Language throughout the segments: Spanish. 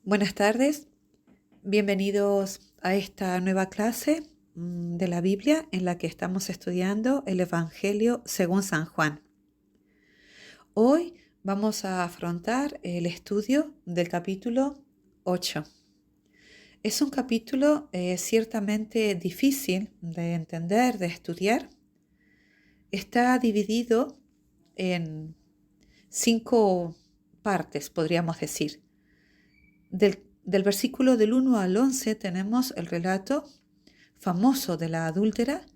Buenas tardes, bienvenidos a esta nueva clase de la Biblia en la que estamos estudiando el Evangelio según San Juan. Hoy vamos a afrontar el estudio del capítulo 8. Es un capítulo ciertamente difícil de entender, de estudiar. Está dividido en 5 partes, podríamos decir. Del versículo del 1 al 11 tenemos el relato famoso de la adúltera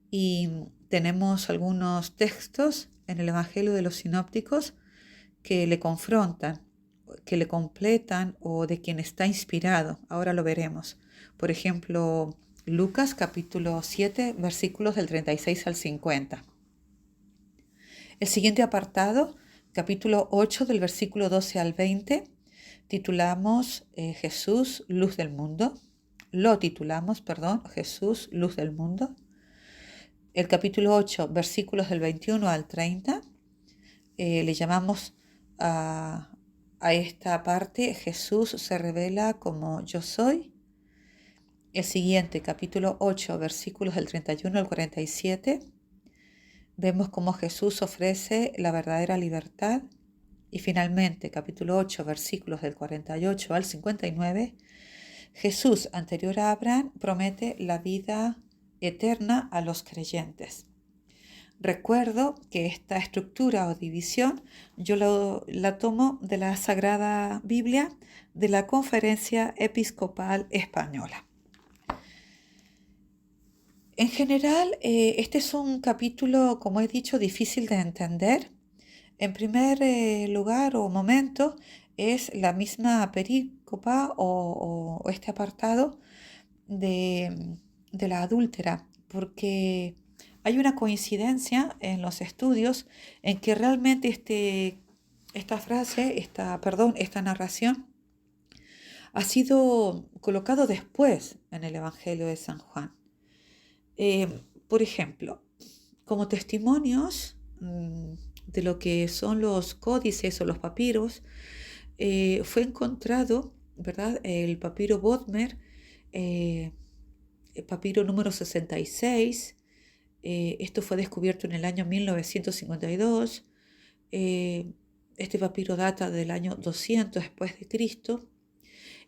y tenemos algunos textos en el Evangelio de los Sinópticos que le confrontan, que le completan o de quien está inspirado. Ahora lo veremos. Por ejemplo, Lucas capítulo 7 versículos del 36 al 50. El siguiente apartado, capítulo 8 del versículo 12 al 20, titulamos Jesús, luz del mundo. Lo titulamos, Jesús, luz del mundo. El capítulo 8, versículos del 21 al 30, le llamamos a esta parte Jesús se revela como yo soy. El siguiente, capítulo 8, versículos del 31 al 47, vemos cómo Jesús ofrece la verdadera libertad. Y finalmente, capítulo 8, versículos del 48 al 59, Jesús, anterior a Abraham, promete la vida eterna a los creyentes. Recuerdo que esta estructura o división yo la tomo de la Sagrada Biblia de la Conferencia Episcopal Española. En general, este es un capítulo, como he dicho, difícil de entender. En primer lugar o momento es la misma perícopa o este apartado de la adúltera, porque hay una coincidencia en los estudios en que realmente esta narración ha sido colocado después en el Evangelio de San Juan. Por ejemplo, como testimonios de lo que son los códices o los papiros, fue encontrado, ¿verdad?, el papiro Bodmer, el papiro número 66. Esto fue descubierto en el año 1952. Este papiro data del año 200 después de Cristo.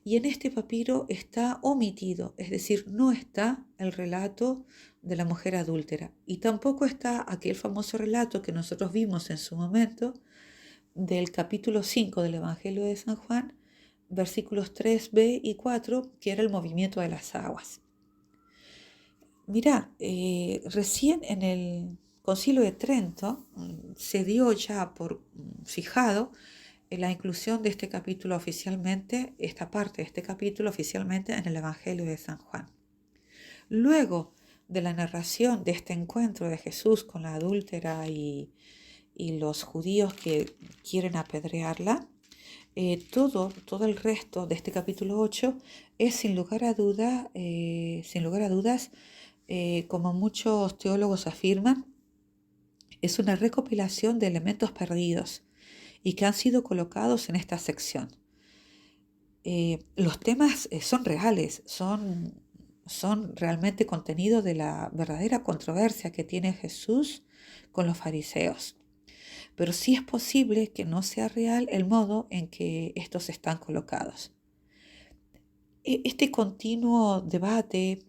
Y en este papiro está omitido, es decir, no está el relato de la mujer adúltera. Y tampoco está aquel famoso relato que nosotros vimos en su momento del capítulo 5 del Evangelio de San Juan, versículos 3b y 4, que era el movimiento de las aguas. Mirá, recién en el Concilio de Trento se dio ya por fijado la inclusión de este capítulo oficialmente, esta parte de este capítulo oficialmente en el Evangelio de San Juan. Luego de la narración de este encuentro de Jesús con la adúltera y los judíos que quieren apedrearla, todo el resto de este capítulo 8 es sin lugar a dudas, como muchos teólogos afirman, es una recopilación de elementos perdidos y que han sido colocados en esta sección. Los temas son reales, son realmente contenido de la verdadera controversia que tiene Jesús con los fariseos. Pero sí es posible que no sea real el modo en que estos están colocados. Este continuo debate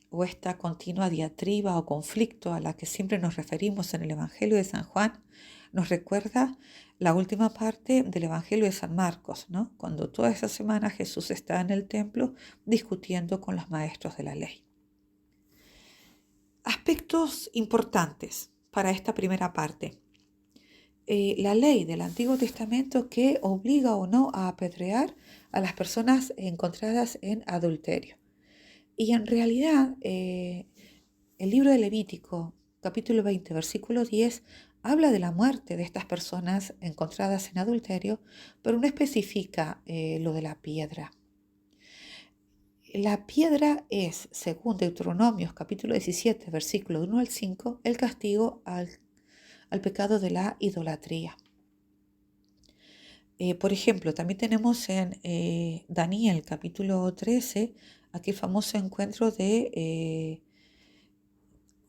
o esta continua diatriba o conflicto a la que siempre nos referimos en el Evangelio de San Juan nos recuerda la última parte del Evangelio de San Marcos, ¿no?, cuando toda esa semana Jesús está en el templo discutiendo con los maestros de la ley. Aspectos importantes para esta primera parte. La ley del Antiguo Testamento que obliga o no a apedrear a las personas encontradas en adulterio. Y en realidad, el libro de Levítico, capítulo 20, versículo 10, habla de la muerte de estas personas encontradas en adulterio, pero no especifica lo de la piedra. La piedra es, según Deuteronomios, capítulo 17, versículo 1 al 5, el castigo al pecado de la idolatría. Por ejemplo, también tenemos en Daniel capítulo 13 aquel famoso encuentro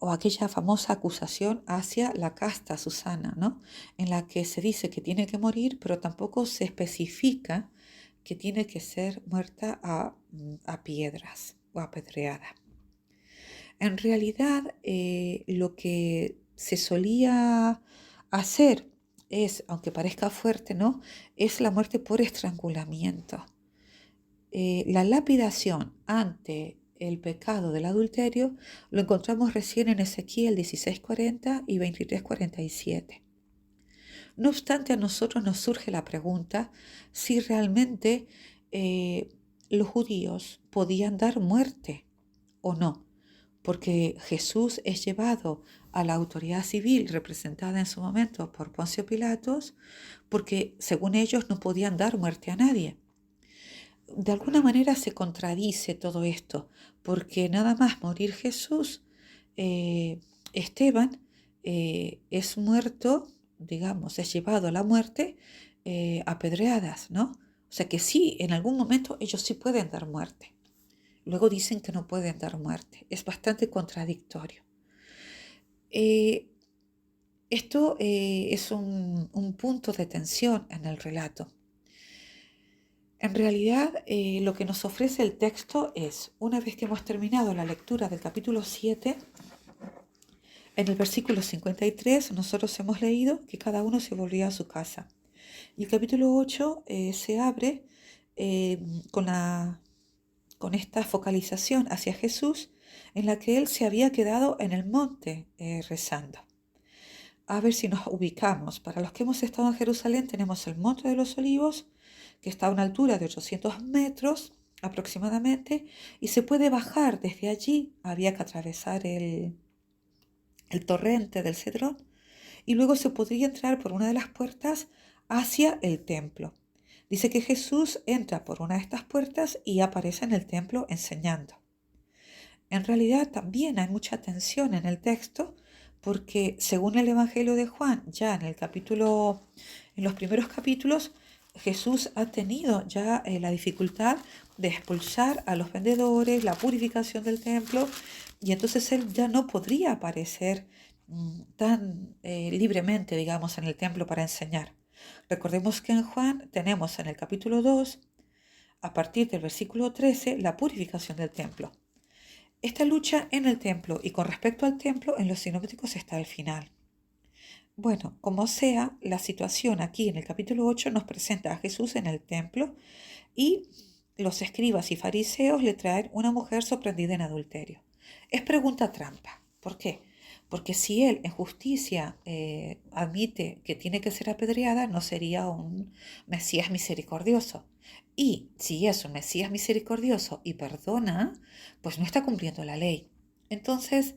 o aquella famosa acusación hacia la casta Susana, ¿no? En la que se dice que tiene que morir, pero tampoco se especifica que tiene que ser muerta a piedras o apedreada. En realidad, lo que se solía hacer es, aunque parezca fuerte, ¿no? Es la muerte por estrangulamiento. La lapidación ante el pecado del adulterio lo encontramos recién en Ezequiel 16:40 y 23:47. No obstante, a nosotros nos surge la pregunta si realmente los judíos podían dar muerte o no, porque Jesús es llevado a la autoridad civil representada en su momento por Poncio Pilatos, porque según ellos no podían dar muerte a nadie. De alguna manera se contradice todo esto, porque nada más morir Jesús, Esteban es muerto, digamos, es llevado a la muerte apedreadas, ¿no? O sea que sí, en algún momento ellos sí pueden dar muerte. Luego dicen que no pueden dar muerte. Es bastante contradictorio. Eh, Esto es un punto de tensión en el relato. En realidad, lo que nos ofrece el texto es, una vez que hemos terminado la lectura del capítulo 7, en el versículo 53 nosotros hemos leído que cada uno se volvía a su casa. Y el capítulo 8 se abre eh, con, con esta focalización hacia Jesús, en la que él se había quedado en el monte rezando. A ver si nos ubicamos. Para los que hemos estado en Jerusalén tenemos el Monte de los Olivos, que está a una altura de 800 metros aproximadamente, y se puede bajar desde allí. Había que atravesar el torrente del Cedrón, y luego se podría entrar por una de las puertas hacia el templo. Dice que Jesús entra por una de estas puertas y aparece en el templo enseñando. En realidad también hay mucha tensión en el texto porque según el Evangelio de Juan, ya en los primeros capítulos, Jesús ha tenido ya la dificultad de expulsar a los vendedores, la purificación del templo, y entonces él ya no podría aparecer tan libremente, digamos, en el templo para enseñar. Recordemos que en Juan tenemos en el capítulo 2, a partir del versículo 13, la purificación del templo. Esta lucha en el templo y con respecto al templo en los sinópticos está al final. Bueno, como sea, la situación aquí en el capítulo 8 nos presenta a Jesús en el templo y los escribas y fariseos le traen una mujer sorprendida en adulterio. Es pregunta trampa. ¿Por qué? Porque si él en justicia admite que tiene que ser apedreada, no sería un Mesías misericordioso. Y si es un Mesías misericordioso y perdona, pues no está cumpliendo la ley. Entonces,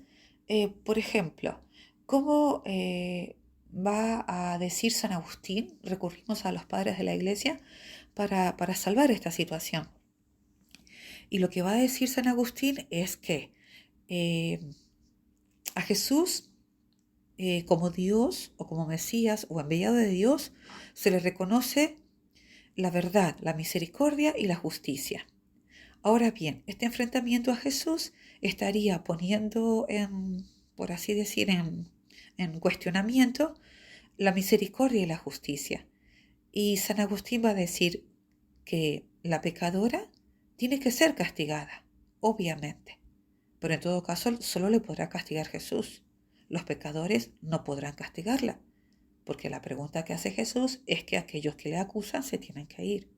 por ejemplo, ¿cómo va a decir San Agustín? Recurrimos a los padres de la iglesia para salvar esta situación. Y lo que va a decir San Agustín es que a Jesús, como Dios o como Mesías o enviado de Dios, se le reconoce la verdad, la misericordia y la justicia. Ahora bien, este enfrentamiento a Jesús estaría poniendo por así decir, en cuestionamiento la misericordia y la justicia. Y San Agustín va a decir que la pecadora tiene que ser castigada, obviamente. Pero en todo caso solo le podrá castigar Jesús. Los pecadores no podrán castigarla, porque la pregunta que hace Jesús es que aquellos que le acusan se tienen que ir.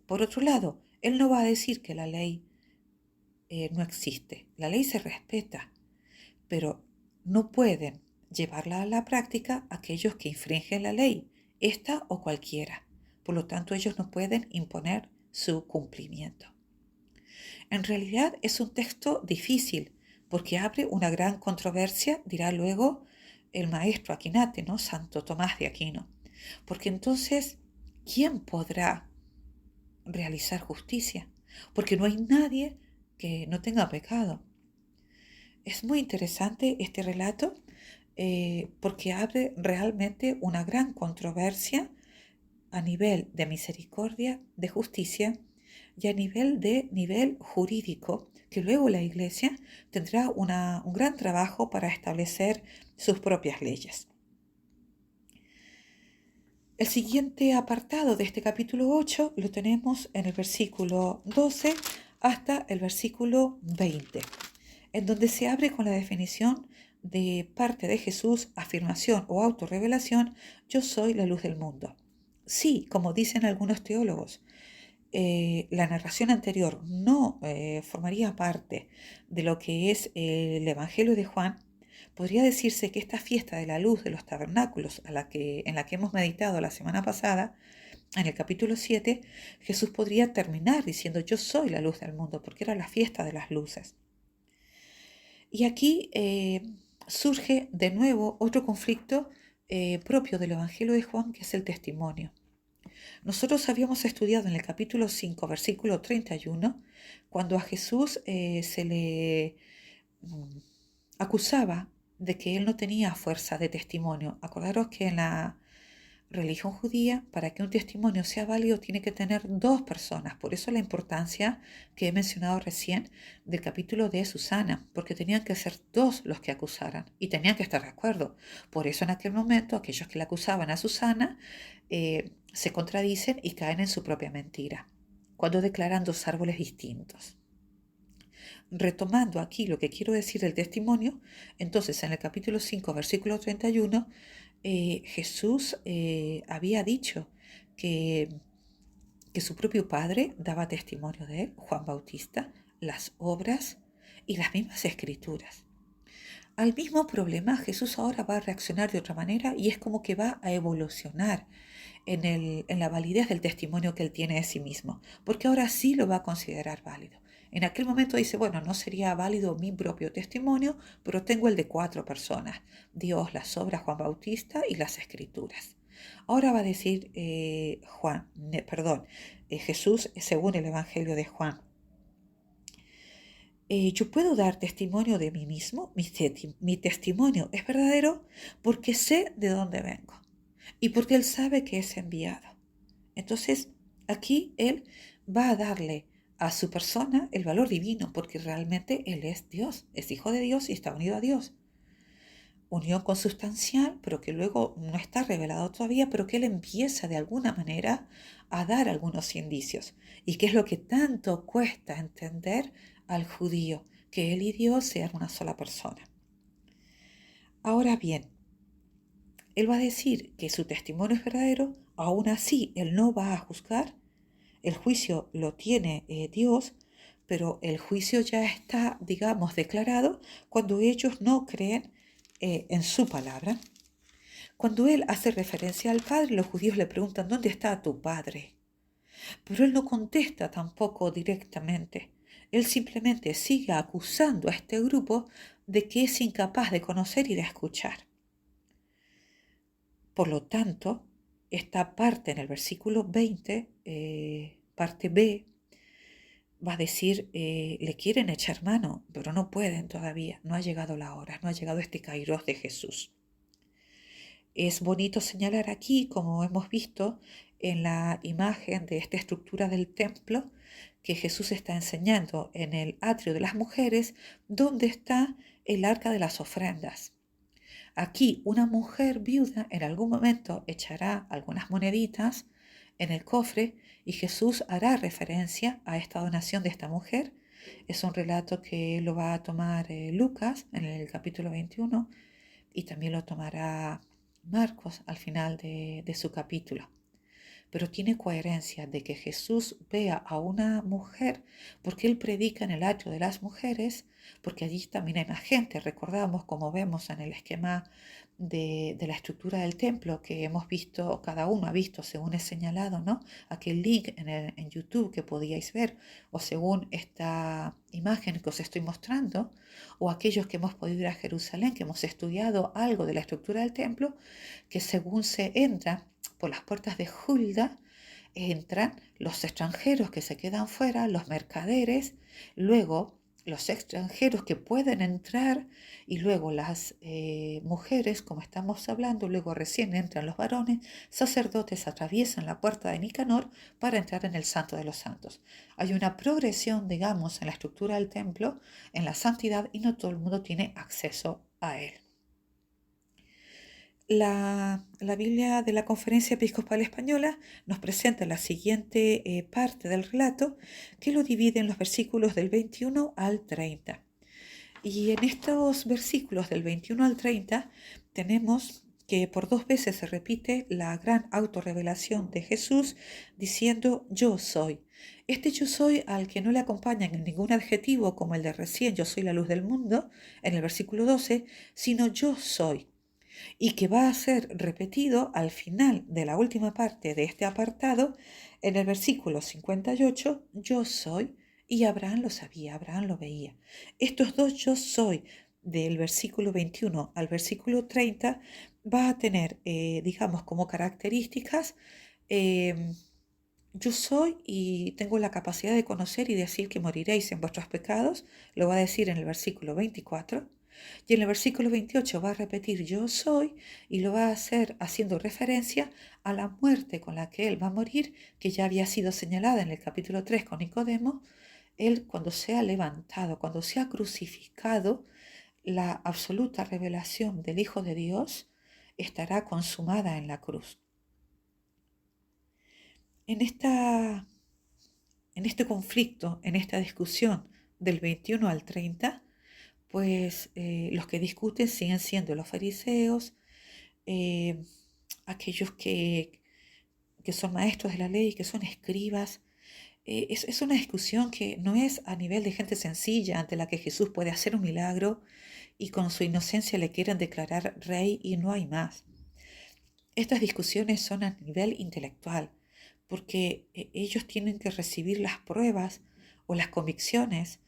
Por otro lado, él no va a decir que la ley no existe. La ley se respeta, pero no pueden llevarla a la práctica aquellos que infringen la ley, esta o cualquiera. Por lo tanto, ellos no pueden imponer su cumplimiento. En realidad es un texto difícil porque abre una gran controversia, dirá luego el maestro Aquinate, ¿no? Santo Tomás de Aquino. Porque entonces, ¿quién podrá realizar justicia? Porque no hay nadie que no tenga pecado. Es muy interesante este relato porque abre realmente una gran controversia a nivel de misericordia, de justicia y a nivel jurídico, que luego la Iglesia tendrá un gran trabajo para establecer sus propias leyes. El siguiente apartado de este capítulo 8 lo tenemos en el versículo 12 hasta el versículo 20, en donde se abre con la definición de parte de Jesús, afirmación o autorrevelación: yo soy la luz del mundo. Sí, como dicen algunos teólogos, la narración anterior no formaría parte de lo que es el Evangelio de Juan. Podría decirse que esta fiesta de la luz de los tabernáculos en la que hemos meditado la semana pasada, en el capítulo 7, Jesús podría terminar diciendo: yo soy la luz del mundo, porque era la fiesta de las luces. Y aquí surge de nuevo otro conflicto propio del Evangelio de Juan, que es el testimonio. Nosotros habíamos estudiado en el capítulo 5, versículo 31, cuando a Jesús se le acusaba de que él no tenía fuerza de testimonio. Acordaros que en la religión judía, para que un testimonio sea válido, tiene que tener dos personas. Por eso la importancia que he mencionado recién del capítulo de Susana, porque tenían que ser dos los que acusaran y tenían que estar de acuerdo. Por eso en aquel momento aquellos que la acusaban a Susana se contradicen y caen en su propia mentira, cuando declaran dos árboles distintos. Retomando aquí lo que quiero decir del testimonio, entonces en el capítulo 5, versículo 31, Jesús había dicho que su propio padre daba testimonio de él, Juan Bautista, las obras y las mismas escrituras. Al mismo problema Jesús ahora va a reaccionar de otra manera, y es como que va a evolucionar en la validez del testimonio que él tiene de sí mismo, porque ahora sí lo va a considerar válido. En aquel momento dice: bueno, no sería válido mi propio testimonio, pero tengo el de 4 personas: Dios, las obras, Juan Bautista y las escrituras. Ahora va a decir Jesús, según el Evangelio de Juan: yo puedo dar testimonio de mí mismo. Mi testimonio es verdadero porque sé de dónde vengo y porque él sabe que es enviado. Entonces, aquí él va a darle a su persona el valor divino, porque realmente él es Dios, es hijo de Dios y está unido a Dios. Unión consustancial, pero que luego no está revelado todavía, pero que él empieza de alguna manera a dar algunos indicios. ¿Y qué es lo que tanto cuesta entender al judío? Que él y Dios sean una sola persona. Ahora bien, él va a decir que su testimonio es verdadero. Aún así, él no va a juzgar. El juicio lo tiene Dios, pero el juicio ya está, digamos, declarado cuando ellos no creen en su palabra. Cuando él hace referencia al Padre, los judíos le preguntan: ¿dónde está tu Padre? Pero él no contesta tampoco directamente. Él simplemente sigue acusando a este grupo de que es incapaz de conocer y de escuchar. Por lo tanto, esta parte en el versículo 20, parte B, va a decir, le quieren echar mano, pero no pueden todavía, no ha llegado la hora, no ha llegado este kairos de Jesús. Es bonito señalar aquí, como hemos visto en la imagen de esta estructura del templo, que Jesús está enseñando en el atrio de las mujeres, donde está el arca de las ofrendas. Aquí una mujer viuda en algún momento echará algunas moneditas en el cofre y Jesús hará referencia a esta donación de esta mujer. Es un relato que lo va a tomar Lucas en el capítulo 21 y también lo tomará Marcos al final de su capítulo. Pero tiene coherencia de que Jesús vea a una mujer, porque él predica en el atrio de las mujeres, porque allí también hay más gente. Recordamos, como vemos en el esquema de la estructura del templo que hemos visto, cada uno ha visto según es señalado, ¿no? Aquel link en YouTube que podíais ver, o según esta imagen que os estoy mostrando, o aquellos que hemos podido ir a Jerusalén, que hemos estudiado algo de la estructura del templo, que según se entra por las puertas de Hulda, entran los extranjeros que se quedan fuera, los mercaderes, luego los extranjeros que pueden entrar y luego las mujeres, como estamos hablando, luego recién entran los varones, sacerdotes atraviesan la puerta de Nicanor para entrar en el Santo de los Santos. Hay una progresión, digamos, en la estructura del templo, en la santidad, y no todo el mundo tiene acceso a él. La Biblia de la Conferencia Episcopal Española nos presenta la siguiente parte del relato, que lo divide en los versículos del 21 al 30. Y en estos versículos del 21 al 30 tenemos que por 2 veces se repite la gran autorrevelación de Jesús diciendo yo soy. Este yo soy, al que no le acompañan en ningún adjetivo como el de recién, yo soy la luz del mundo, en el versículo 12, sino yo soy, y que va a ser repetido al final de la última parte de este apartado, en el versículo 58, yo soy, y Abraham lo sabía, Abraham lo veía. Estos dos yo soy, del versículo 21 al versículo 30, va a tener, digamos, como características, yo soy y tengo la capacidad de conocer y decir que moriréis en vuestros pecados, lo va a decir en el versículo 24. Y en el versículo 28 va a repetir yo soy y lo va a hacer haciendo referencia a la muerte con la que él va a morir, que ya había sido señalada en el capítulo 3 con Nicodemo. Él, cuando sea levantado, cuando sea crucificado, la absoluta revelación del Hijo de Dios estará consumada en la cruz. En este conflicto, en esta discusión del 21 al 30, pues los que discuten siguen siendo los fariseos, eh, aquellos que son maestros de la ley, que son escribas. Es una discusión que no es a nivel de gente sencilla ante la que Jesús puede hacer un milagro y con su inocencia le quieren declarar rey y no hay más. Estas discusiones son a nivel intelectual, porque ellos tienen que recibir las pruebas o las convicciones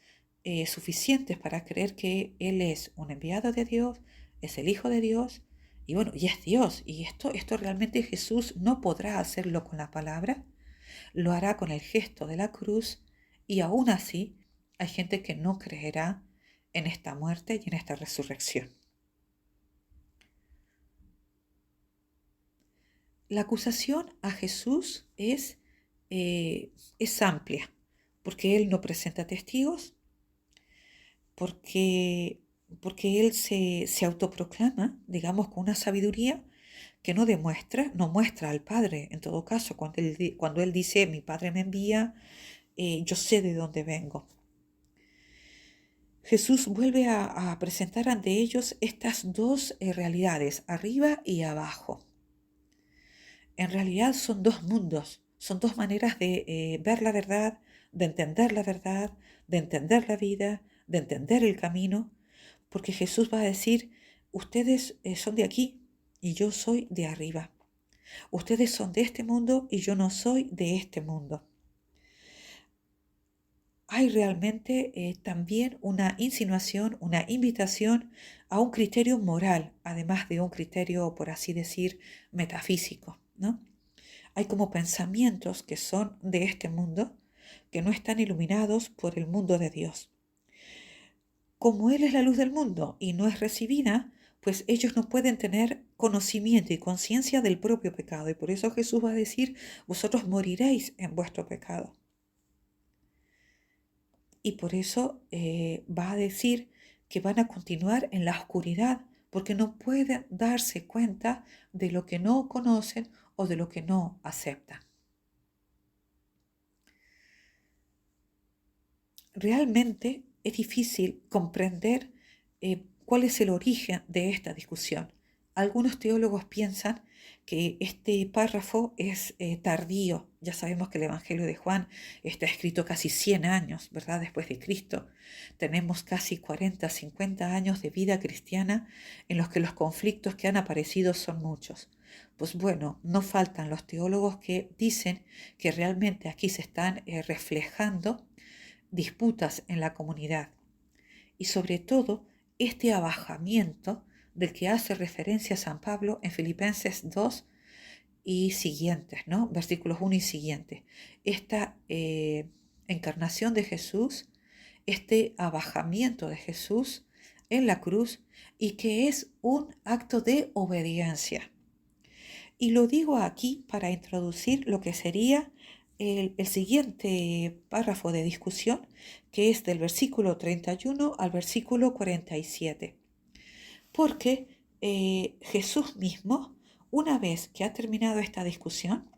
suficientes para creer que Él es un enviado de Dios, es el Hijo de Dios, y bueno, y es Dios. Y esto realmente Jesús no podrá hacerlo con la palabra, lo hará con el gesto de la cruz, y aún así hay gente que no creerá en esta muerte y en esta resurrección. La acusación a Jesús es amplia, porque Él no presenta testigos, porque, porque Él se autoproclama, digamos, con una sabiduría que no muestra al Padre. En todo caso, cuando él dice, mi Padre me envía, yo sé de dónde vengo. Jesús vuelve a presentar ante ellos estas dos realidades, arriba y abajo. En realidad son dos mundos, son dos maneras de ver la verdad, de entender la verdad, de entender la vida, de entender el camino, porque Jesús va a decir, ustedes son de aquí y yo soy de arriba. Ustedes son de este mundo y yo no soy de este mundo. Hay realmente también una insinuación, una invitación a un criterio moral, además de un criterio, por así decir, metafísico, ¿no? Hay como pensamientos que son de este mundo, que no están iluminados por el mundo de Dios. Como Él es la luz del mundo y no es recibida, pues ellos no pueden tener conocimiento y conciencia del propio pecado. Y por eso Jesús va a decir, vosotros moriréis en vuestro pecado. Y por eso va a decir que van a continuar en la oscuridad, porque no pueden darse cuenta de lo que no conocen o de lo que no aceptan. Realmente es difícil comprender cuál es el origen de esta discusión. Algunos teólogos piensan que este párrafo es tardío. Ya sabemos que el Evangelio de Juan está escrito casi 100 años, ¿verdad? Después de Cristo. Tenemos casi 40, 50 años de vida cristiana en los que los conflictos que han aparecido son muchos. Pues bueno, no faltan los teólogos que dicen que realmente aquí se están reflejando disputas en la comunidad y sobre todo este abajamiento del que hace referencia San Pablo en Filipenses 2 y siguientes, ¿no? Versículos 1 y siguientes. Esta encarnación de Jesús este abajamiento de Jesús en la cruz y que es un acto de obediencia. Y lo digo aquí para introducir lo que sería el siguiente párrafo de discusión, que es del versículo 31 al versículo 47. Porque Jesús mismo, una vez que ha terminado esta discusión,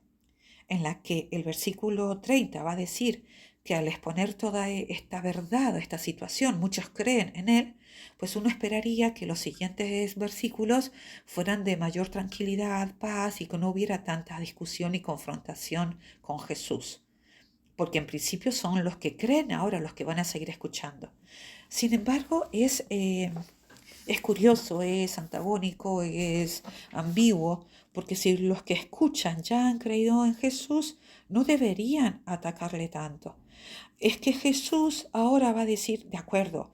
en la que el versículo 30 va a decir que al exponer toda esta verdad, esta situación, muchos creen en él, pues uno esperaría que los siguientes versículos fueran de mayor tranquilidad, paz y que no hubiera tanta discusión y confrontación con Jesús, porque en principio son los que creen ahora los que van a seguir escuchando. Sin embargo, es curioso, es antagónico, es ambiguo, porque si los que escuchan ya han creído en Jesús, no deberían atacarle tanto. Es que Jesús ahora va a decir, de acuerdo,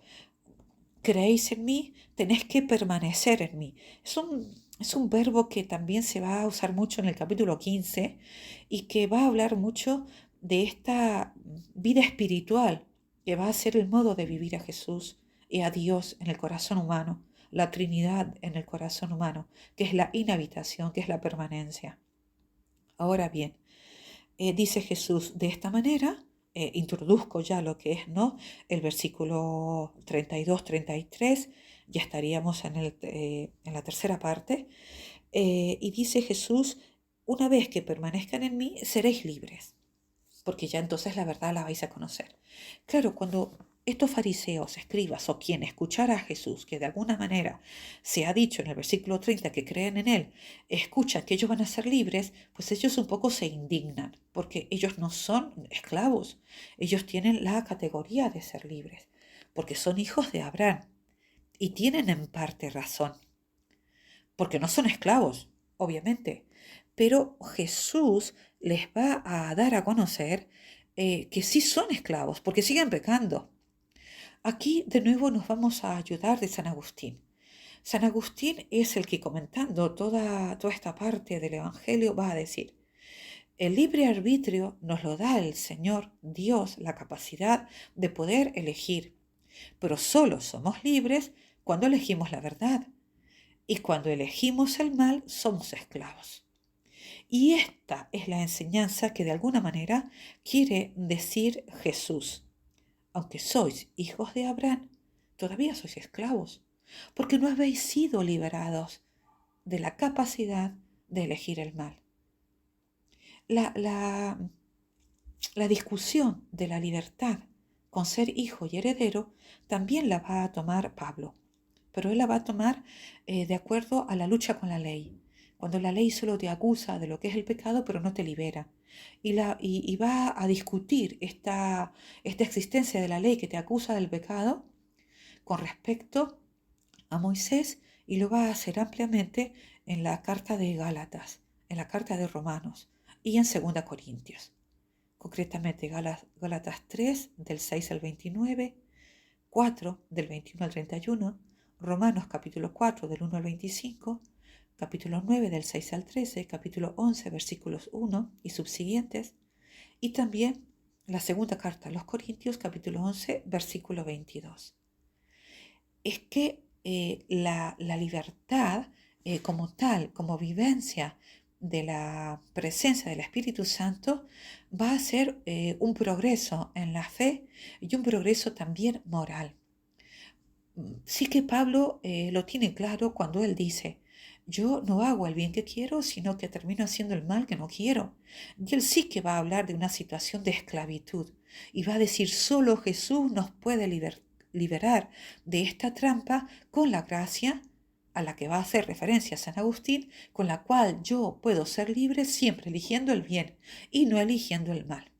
creéis en mí, tenéis que permanecer en mí. Es un verbo que también se va a usar mucho en el capítulo 15 y que va a hablar mucho de esta vida espiritual que va a ser el modo de vivir a Jesús y a Dios en el corazón humano, la Trinidad en el corazón humano, que es la inhabitación, que es la permanencia. Ahora bien, dice Jesús de esta manera, introduzco ya lo que es, ¿no? El versículo 32-33, ya estaríamos en la tercera parte, y dice Jesús, una vez que permanezcan en mí, seréis libres, porque ya entonces la verdad la vais a conocer. Claro, cuando estos fariseos, escribas o quien escuchara a Jesús, que de alguna manera se ha dicho en el versículo 30 que creen en él, escuchan que ellos van a ser libres, pues ellos un poco se indignan, porque ellos no son esclavos, ellos tienen la categoría de ser libres, porque son hijos de Abraham y tienen en parte razón, porque no son esclavos, obviamente, pero Jesús les va a dar a conocer que sí son esclavos, porque siguen pecando. Aquí de nuevo nos vamos a ayudar de San Agustín. San Agustín es el que comentando toda esta parte del Evangelio va a decir, el libre arbitrio nos lo da el Señor, Dios, la capacidad de poder elegir, pero solo somos libres cuando elegimos la verdad y cuando elegimos el mal somos esclavos. Y esta es la enseñanza que de alguna manera quiere decir Jesús. Aunque sois hijos de Abraham, todavía sois esclavos, porque no habéis sido liberados de la capacidad de elegir el mal. La discusión de la libertad con ser hijo y heredero también la va a tomar Pablo, pero él la va a tomar de acuerdo a la lucha con la ley, cuando la ley solo te acusa de lo que es el pecado, pero no te libera. Y va a discutir esta existencia de la ley que te acusa del pecado con respecto a Moisés, y lo va a hacer ampliamente en la carta de Gálatas, en la carta de Romanos y en 2 Corintios. Concretamente Gálatas 3 del 6 al 29, 4 del 21 al 31, Romanos capítulo 4 del 1 al 25, capítulo 9 del 6 al 13, capítulo 11 versículos 1 y subsiguientes, y también la segunda carta a los Corintios, capítulo 11, versículo 22. Es que la libertad como tal, como vivencia de la presencia del Espíritu Santo, va a ser un progreso en la fe y un progreso también moral. Sí que Pablo lo tiene claro cuando él dice, yo no hago el bien que quiero, sino que termino haciendo el mal que no quiero. Y él sí que va a hablar de una situación de esclavitud y va a decir, solo Jesús nos puede liberar de esta trampa con la gracia a la que va a hacer referencia San Agustín, con la cual yo puedo ser libre siempre eligiendo el bien y no eligiendo el mal.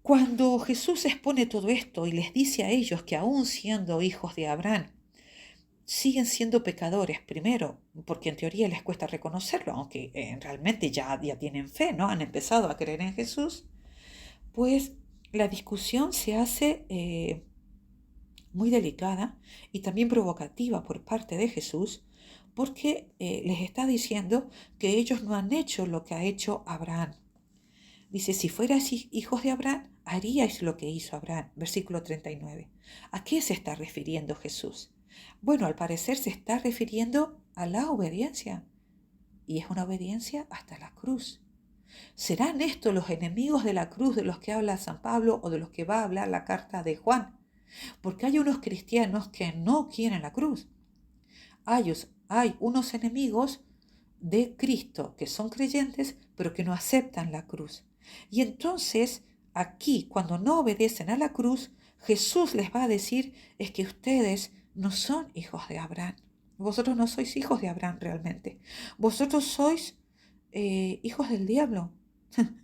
Cuando Jesús expone todo esto y les dice a ellos que aún siendo hijos de Abraham, siguen siendo pecadores, primero, porque en teoría les cuesta reconocerlo, aunque realmente ya tienen fe, ¿no? Han empezado a creer en Jesús, pues la discusión se hace muy delicada y también provocativa por parte de Jesús, porque les está diciendo que ellos no han hecho lo que ha hecho Abraham. Dice, si fuerais hijos de Abraham, haríais lo que hizo Abraham. Versículo 39. ¿A qué se está refiriendo Jesús? Bueno, al parecer se está refiriendo a la obediencia. Y es una obediencia hasta la cruz. ¿Serán estos los enemigos de la cruz de los que habla San Pablo o de los que va a hablar la carta de Juan? Porque hay unos cristianos que no quieren la cruz. Hay unos enemigos de Cristo que son creyentes, pero que no aceptan la cruz. Y entonces, aquí, cuando no obedecen a la cruz, Jesús les va a decir, es que ustedes no son hijos de Abraham. Vosotros no sois hijos de Abraham realmente. Vosotros sois hijos del diablo,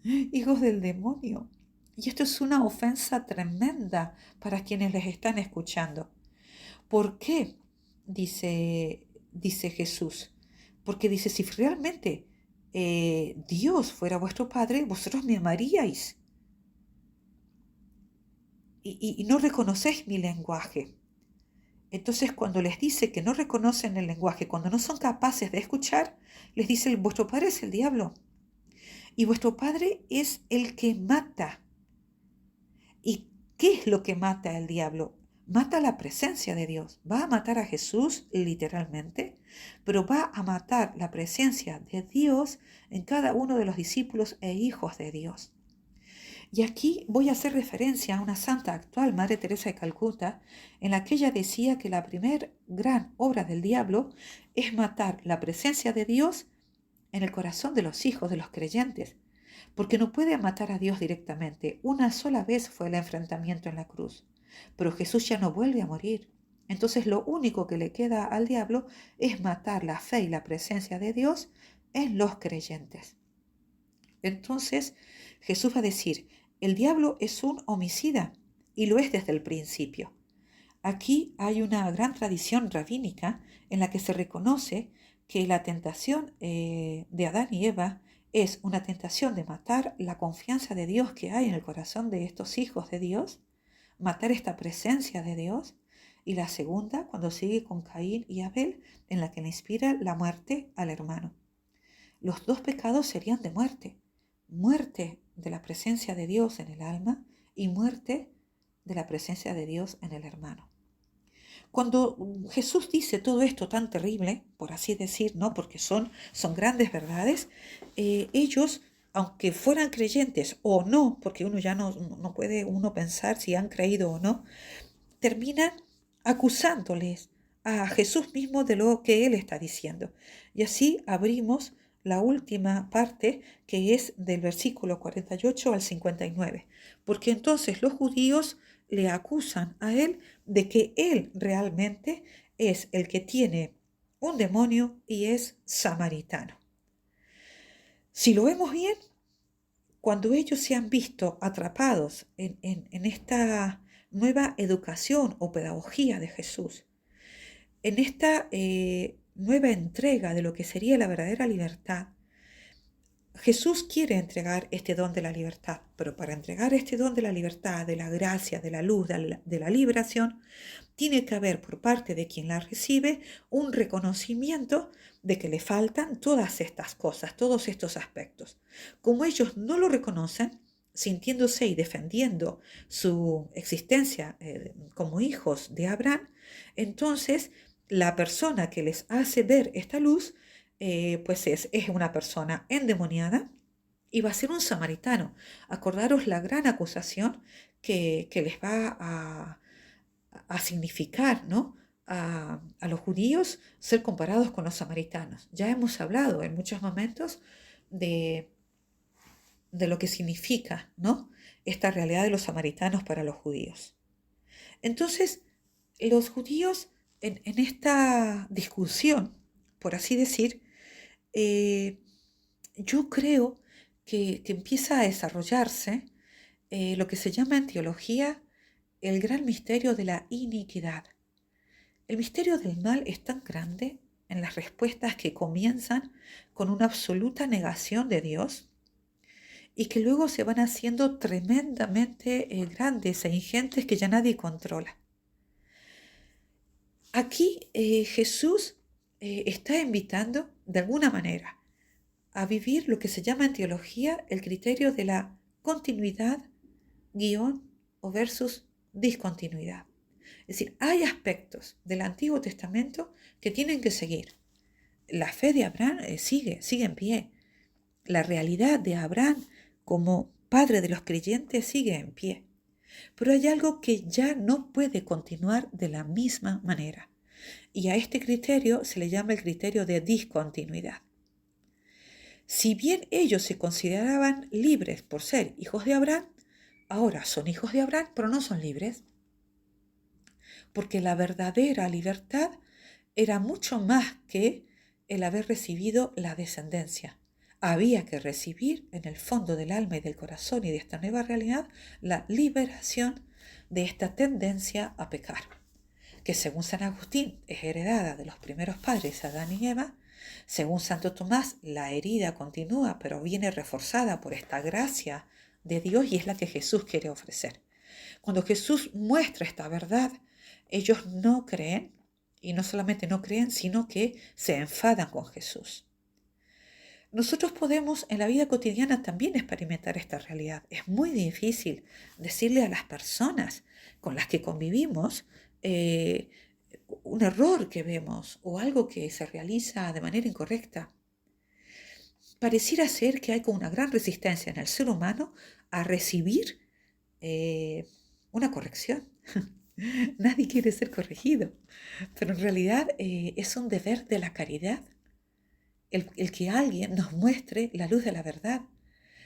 hijos del demonio. Y esto es una ofensa tremenda para quienes les están escuchando. ¿Por qué? Dice Jesús. Porque dice, si realmente Dios fuera vuestro Padre, vosotros me amaríais. Y no reconocéis mi lenguaje. Entonces, cuando les dice que no reconocen el lenguaje, cuando no son capaces de escuchar, les dice, vuestro padre es el diablo. Y vuestro padre es el que mata. ¿Y qué es lo que mata el diablo? Mata la presencia de Dios. Va a matar a Jesús literalmente, pero va a matar la presencia de Dios en cada uno de los discípulos e hijos de Dios. Y aquí voy a hacer referencia a una santa actual, Madre Teresa de Calcuta, en la que ella decía que la primer gran obra del diablo es matar la presencia de Dios en el corazón de los hijos, de los creyentes, porque no puede matar a Dios directamente. Una sola vez fue el enfrentamiento en la cruz, pero Jesús ya no vuelve a morir. Entonces lo único que le queda al diablo es matar la fe y la presencia de Dios en los creyentes. Entonces Jesús va a decir, el diablo es un homicida y lo es desde el principio. Aquí hay una gran tradición rabínica en la que se reconoce que la tentación de Adán y Eva es una tentación de matar la confianza de Dios que hay en el corazón de estos hijos de Dios, matar esta presencia de Dios, y la segunda, cuando sigue con Caín y Abel, en la que le inspira la muerte al hermano. Los dos pecados serían de muerte, muerte de la presencia de Dios en el alma y muerte de la presencia de Dios en el hermano. Cuando Jesús dice todo esto tan terrible, por así decir, ¿no? Porque son grandes verdades, ellos, aunque fueran creyentes o no, porque uno ya no puede uno pensar si han creído o no, terminan acusándoles a Jesús mismo de lo que él está diciendo. Y así abrimos la última parte, que es del versículo 48 al 59, porque entonces los judíos le acusan a él de que él realmente es el que tiene un demonio y es samaritano. Si lo vemos bien, cuando ellos se han visto atrapados en esta nueva educación o pedagogía de Jesús, en esta nueva entrega de lo que sería la verdadera libertad, Jesús quiere entregar este don de la libertad, pero para entregar este don de la libertad, de la gracia, de la luz, de la liberación, tiene que haber por parte de quien la recibe un reconocimiento de que le faltan todas estas cosas, todos estos aspectos. Como ellos no lo reconocen, sintiéndose y defendiendo su existencia como hijos de Abraham, entonces la persona que les hace ver esta luz pues es una persona endemoniada y va a ser un samaritano. Acordaros la gran acusación que les va a significar, ¿no? A los judíos ser comparados con los samaritanos. Ya hemos hablado en muchos momentos de lo que significa, ¿no? Esta realidad de los samaritanos para los judíos. Entonces, los judíos en esta discusión, por así decir, yo creo que empieza a desarrollarse lo que se llama en teología el gran misterio de la iniquidad. El misterio del mal es tan grande en las respuestas que comienzan con una absoluta negación de Dios y que luego se van haciendo tremendamente grandes e ingentes que ya nadie controla. Aquí Jesús está invitando de alguna manera a vivir lo que se llama en teología el criterio de la continuidad, guión o versus discontinuidad. Es decir, hay aspectos del Antiguo Testamento que tienen que seguir. La fe de Abraham sigue en pie. La realidad de Abraham como padre de los creyentes sigue en pie. Pero hay algo que ya no puede continuar de la misma manera. Y a este criterio se le llama el criterio de discontinuidad. Si bien ellos se consideraban libres por ser hijos de Abraham, ahora son hijos de Abraham, pero no son libres. Porque la verdadera libertad era mucho más que el haber recibido la descendencia. Había que recibir en el fondo del alma y del corazón y de esta nueva realidad la liberación de esta tendencia a pecar, que según San Agustín es heredada de los primeros padres, Adán y Eva. Según Santo Tomás, la herida continúa, pero viene reforzada por esta gracia de Dios y es la que Jesús quiere ofrecer. Cuando Jesús muestra esta verdad, ellos no creen, y no solamente no creen, sino que se enfadan con Jesús. Nosotros podemos en la vida cotidiana también experimentar esta realidad. Es muy difícil decirle a las personas con las que convivimos un error que vemos o algo que se realiza de manera incorrecta. Pareciera ser que hay como una gran resistencia en el ser humano a recibir una corrección. Nadie quiere ser corregido, pero en realidad es un deber de la caridad el que alguien nos muestre la luz de la verdad.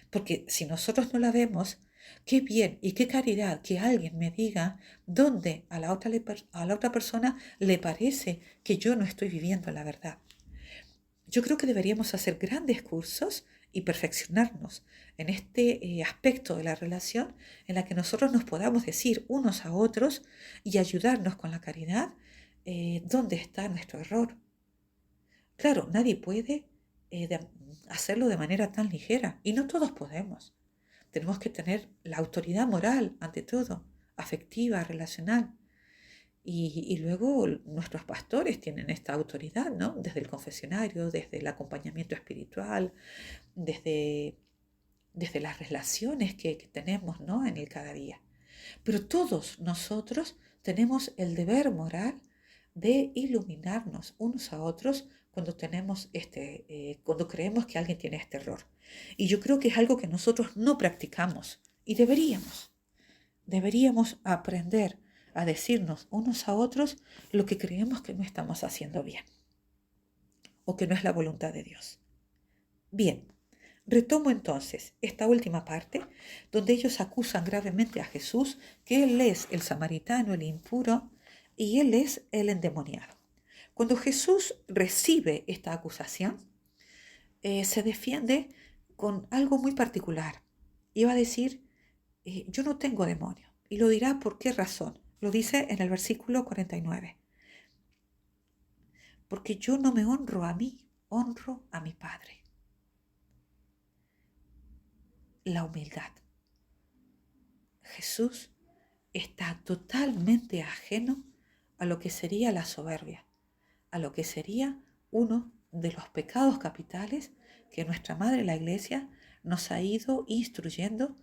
Porque si nosotros no la vemos, qué bien y qué caridad que alguien me diga dónde a la otra persona le parece que yo no estoy viviendo la verdad. Yo creo que deberíamos hacer grandes cursos y perfeccionarnos en este aspecto de la relación en la que nosotros nos podamos decir unos a otros y ayudarnos con la caridad dónde está nuestro error. Claro, nadie puede hacerlo de manera tan ligera y no todos podemos. Tenemos que tener la autoridad moral ante todo, afectiva, relacional. Y luego nuestros pastores tienen esta autoridad, ¿no? Desde el confesionario, desde el acompañamiento espiritual, desde las relaciones que tenemos, ¿no? En el cada día. Pero todos nosotros tenemos el deber moral de iluminarnos unos a otros cuando cuando creemos que alguien tiene este error. Y yo creo que es algo que nosotros no practicamos y deberíamos aprender a decirnos unos a otros lo que creemos que no estamos haciendo bien o que no es la voluntad de Dios. Bien, retomo entonces esta última parte donde ellos acusan gravemente a Jesús que Él es el samaritano, el impuro, y Él es el endemoniado. Cuando Jesús recibe esta acusación, se defiende con algo muy particular. Iba a decir, yo no tengo demonio. Y lo dirá por qué razón. Lo dice en el versículo 49. Porque yo no me honro a mí, honro a mi Padre. La humildad. Jesús está totalmente ajeno a lo que sería la soberbia, a lo que sería uno de los pecados capitales que nuestra Madre la Iglesia nos ha ido instruyendo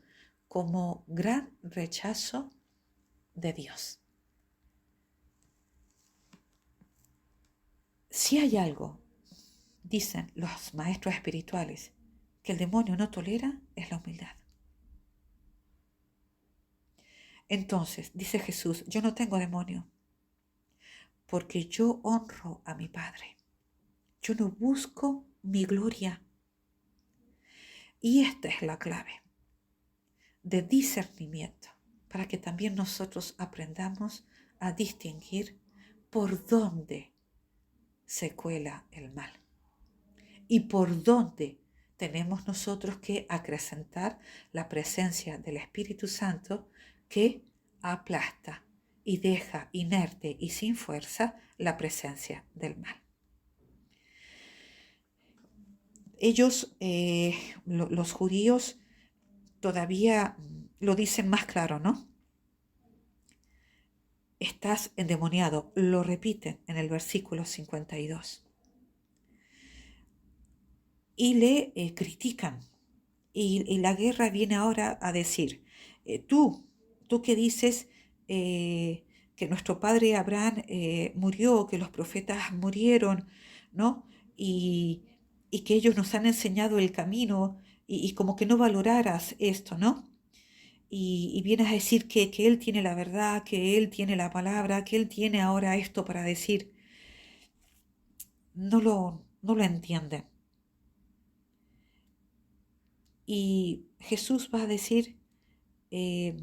como gran rechazo de Dios. Si hay algo, dicen los maestros espirituales, que el demonio no tolera, es la humildad. Entonces, dice Jesús, yo no tengo demonio, porque yo honro a mi Padre. Yo no busco mi gloria. Y esta es la clave de discernimiento, para que también nosotros aprendamos a distinguir por dónde se cuela el mal y por dónde tenemos nosotros que acrecentar la presencia del Espíritu Santo que aplasta y deja inerte y sin fuerza la presencia del mal. Ellos, los judíos, todavía lo dicen más claro, ¿no? Estás endemoniado, lo repiten en el versículo 52. Y le critican Y la guerra viene ahora a decir, tú que dices que nuestro padre Abraham murió, que los profetas murieron, ¿no? Y, y que ellos nos han enseñado el camino y como que no valoraras esto, ¿no? Y vienes a decir que Él tiene la verdad, que Él tiene la palabra, que Él tiene ahora esto para decir. No lo entienden. Y Jesús va a decir, eh,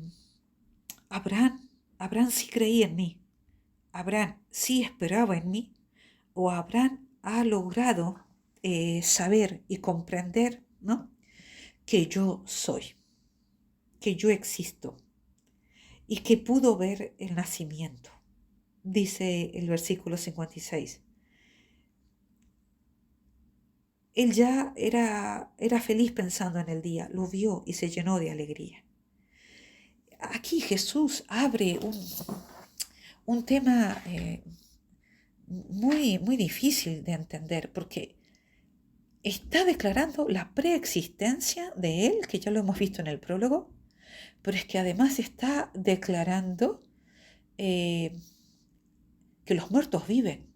Abraham, Abraham sí creía en mí, Abraham sí esperaba en mí, o Abraham ha logrado saber y comprender, ¿no? Que yo soy, que yo existo y que pudo ver el nacimiento. Dice el versículo 56. Él ya era feliz pensando en el día, lo vio y se llenó de alegría. Aquí Jesús abre un tema muy, muy difícil de entender porque está declarando la preexistencia de Él, que ya lo hemos visto en el prólogo, pero es que además está declarando que los muertos viven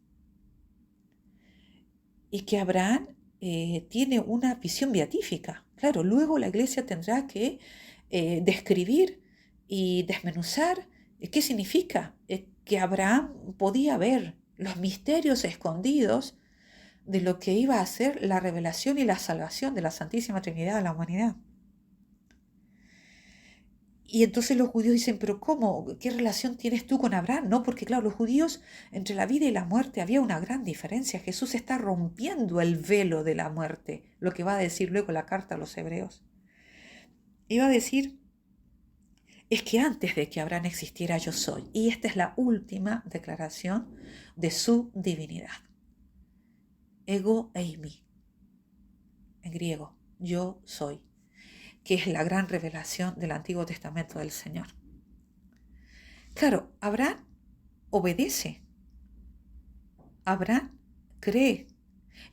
y que Abraham tiene una visión beatífica. Claro, luego la iglesia tendrá que describir y desmenuzar qué significa que Abraham podía ver los misterios escondidos de lo que iba a ser la revelación y la salvación de la Santísima Trinidad a la humanidad. Y entonces los judíos dicen, pero ¿cómo? ¿Qué relación tienes tú con Abraham? No, porque claro, los judíos, entre la vida y la muerte había una gran diferencia. Jesús está rompiendo el velo de la muerte, lo que va a decir luego la carta a los hebreos. Y va a decir, es que antes de que Abraham existiera yo soy. Y esta es la última declaración de su divinidad. Ego eimi, en griego, yo soy, que es la gran revelación del Antiguo Testamento del Señor. Claro, Abraham obedece, Abraham cree,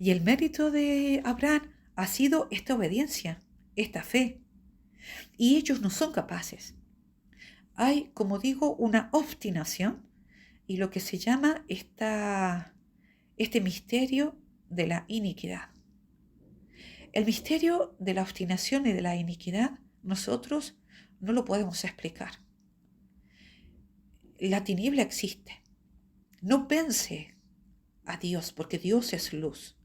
y el mérito de Abraham ha sido esta obediencia, esta fe, y ellos no son capaces. Hay, como digo, una obstinación y lo que se llama este misterio de la iniquidad. El misterio de la obstinación y de la iniquidad nosotros no lo podemos explicar. La tiniebla existe. No vence a Dios porque Dios es luz.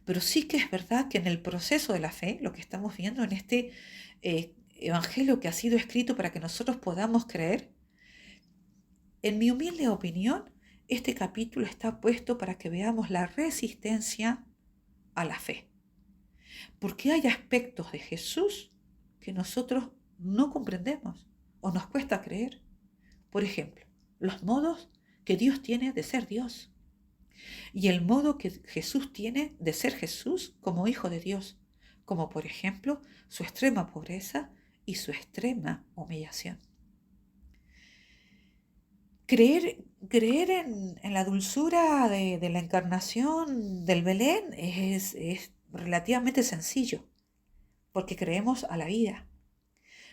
Pero sí que es verdad que en el proceso de la fe, lo que estamos viendo en este evangelio que ha sido escrito para que nosotros podamos creer, en mi humilde opinión, este capítulo está puesto para que veamos la resistencia a la fe. Porque hay aspectos de Jesús que nosotros no comprendemos o nos cuesta creer. Por ejemplo, los modos que Dios tiene de ser Dios y el modo que Jesús tiene de ser Jesús como Hijo de Dios, como por ejemplo su extrema pobreza y su extrema humillación. Creer en la dulzura de la encarnación del Belén es relativamente sencillo, porque creemos a la vida.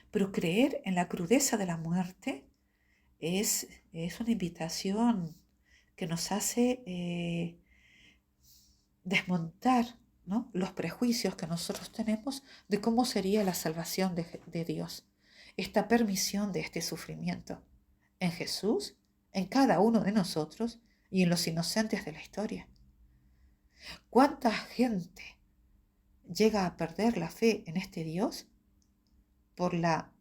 Pero creer en la crudeza de la muerte es una invitación que nos hace desmontar, ¿no?, los prejuicios que nosotros tenemos de cómo sería la salvación de Dios. Esta permisión de este sufrimiento en Jesús, en cada uno de nosotros y en los inocentes de la historia. ¿Cuánta gente llega a perder la fe en este Dios por la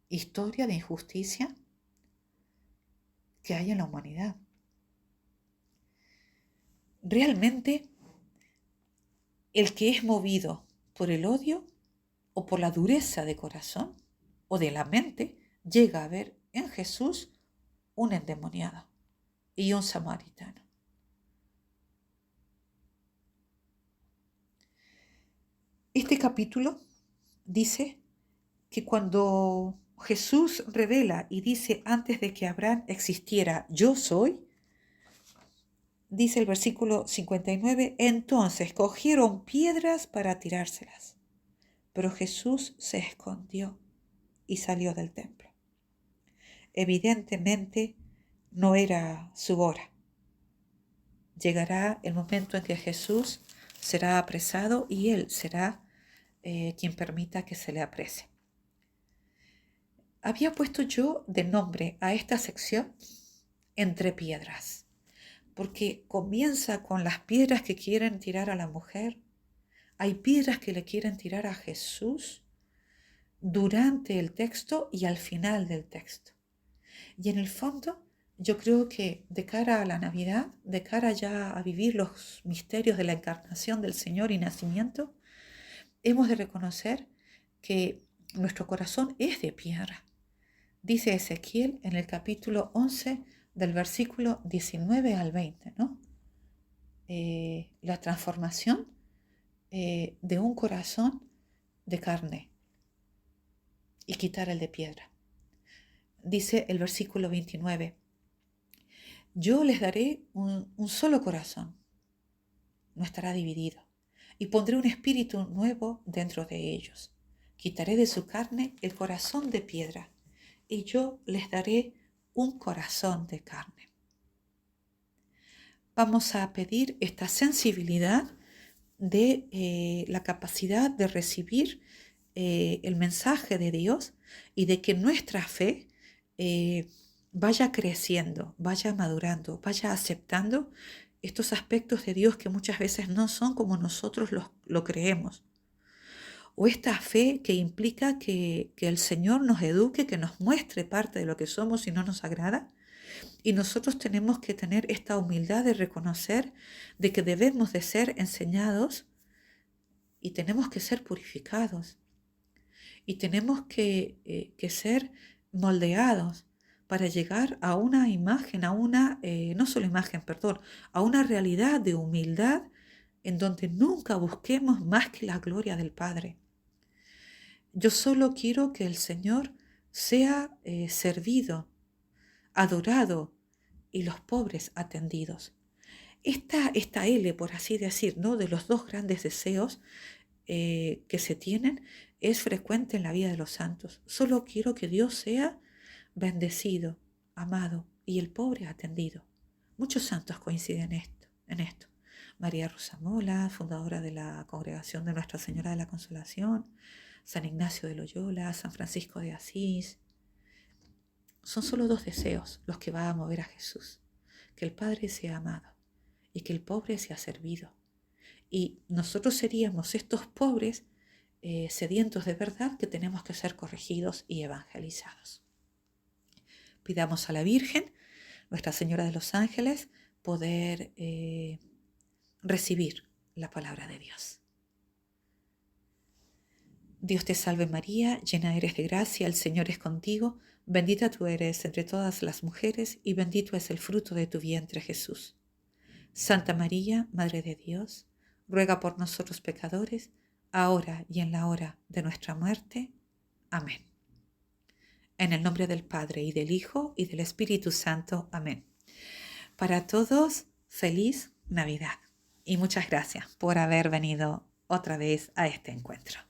historia de injusticia que hay en la humanidad? Realmente, el que es movido por el odio o por la dureza de corazón o de la mente llega a ver en Jesús un endemoniado y un samaritano. Este capítulo dice que cuando Jesús revela y dice antes de que Abraham existiera, yo soy, dice el versículo 59, entonces cogieron piedras para tirárselas. pero Jesús se escondió y salió del templo. Evidentemente no era su hora. Llegará el momento en que Jesús será apresado y Él será quien permita que se le aprese. Había puesto yo de nombre a esta sección Entre piedras, porque comienza con las piedras que quieren tirar a la mujer. Hay piedras que le quieren tirar a Jesús durante el texto y al final del texto. Y en el fondo, yo creo que de cara a la Navidad, de cara ya a vivir los misterios de la encarnación del Señor y nacimiento, hemos de reconocer que nuestro corazón es de piedra. Dice Ezequiel en el capítulo 11 del versículo 19 al 20, ¿no? La transformación de un corazón de carne y quitar el de piedra. Dice el versículo 29, yo les daré un solo corazón, no estará dividido, y pondré un espíritu nuevo dentro de ellos. Quitaré de su carne el corazón de piedra, y yo les daré un corazón de carne. Vamos a pedir esta sensibilidad de la capacidad de recibir el mensaje de Dios y de que nuestra fe vaya creciendo, vaya madurando, vaya aceptando estos aspectos de Dios que muchas veces no son como nosotros lo creemos. O esta fe que implica que el Señor nos eduque, que nos muestre parte de lo que somos y no nos agrada. Y nosotros tenemos que tener esta humildad de reconocer de que debemos de ser enseñados y tenemos que ser purificados. Y tenemos que ser moldeados para llegar a una imagen, no solo imagen, perdón, a una realidad de humildad en donde nunca busquemos más que la gloria del Padre. Yo solo quiero que el Señor sea servido, adorado y los pobres atendidos. Esta L, por así decir, ¿no? De los dos grandes deseos que se tienen es frecuente en la vida de los santos. Solo quiero que Dios sea bendecido, amado y el pobre atendido. Muchos santos coinciden en esto. María Rosa Mola, fundadora de la Congregación de Nuestra Señora de la Consolación, San Ignacio de Loyola, San Francisco de Asís. Son solo dos deseos los que va a mover a Jesús. Que el Padre sea amado y que el pobre sea servido. Y nosotros seríamos estos pobres sedientos de verdad que tenemos que ser corregidos y evangelizados. Pidamos a la Virgen, Nuestra Señora de los Ángeles, poder recibir la palabra de Dios. Dios te salve María, llena eres de gracia, el Señor es contigo, bendita tú eres entre todas las mujeres y bendito es el fruto de tu vientre Jesús. Santa María, Madre de Dios, ruega por nosotros pecadores, ahora y en la hora de nuestra muerte. Amén. En el nombre del Padre y del Hijo y del Espíritu Santo. Amén. Para todos, feliz Navidad y muchas gracias por haber venido otra vez a este encuentro.